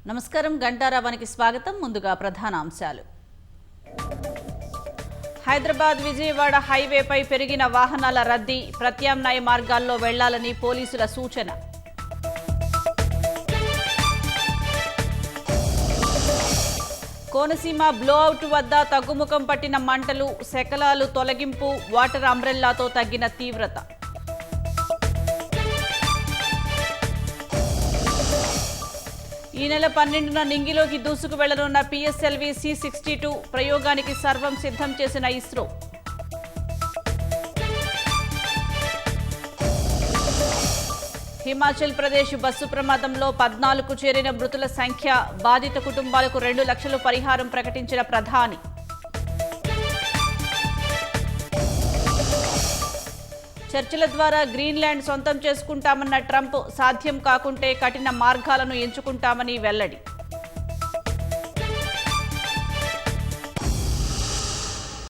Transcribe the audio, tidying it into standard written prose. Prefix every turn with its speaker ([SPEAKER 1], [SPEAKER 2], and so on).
[SPEAKER 1] నమస్కారం గంటారావానికి స్వాగతం. ముందుగా ప్రధాన అంశాలు. హైదరాబాద్ విజయవాడ హైవేపై పెరిగిన వాహనాల రద్దీ, ప్రత్యామ్నాయ మార్గాల్లో వెళ్లాలని పోలీసుల సూచన. కోనసీమ బ్లోఅవుట్ వద్ద తగ్గుముఖం పట్టిన మంటలు, శకలాలు తొలగింపు, వాటర్ అంబ్రెల్లాతో తగ్గిన తీవ్రత. ఈ నెల 12న నింగిలోకి దూసుకు వెళ్లనున్న PSLV C-62 ప్రయోగానికి సర్వం సిద్ధం చేసిన ఇస్రో. హిమాచల్ ప్రదేశ్ బస్సు ప్రమాదంలో 14కు చేరిన మృతుల సంఖ్య, బాధిత కుటుంబాలకు 2 లక్షలు పరిహారం ప్రకటించిన ప్రధాని. చర్చల ద్వారా గ్రీన్లాండ్ సొంతం చేసుకుంటామన్న ట్రంప్, సాధ్యం కాకుంటే కఠిన మార్గాలను ఎంచుకుంటామని వెల్లడి.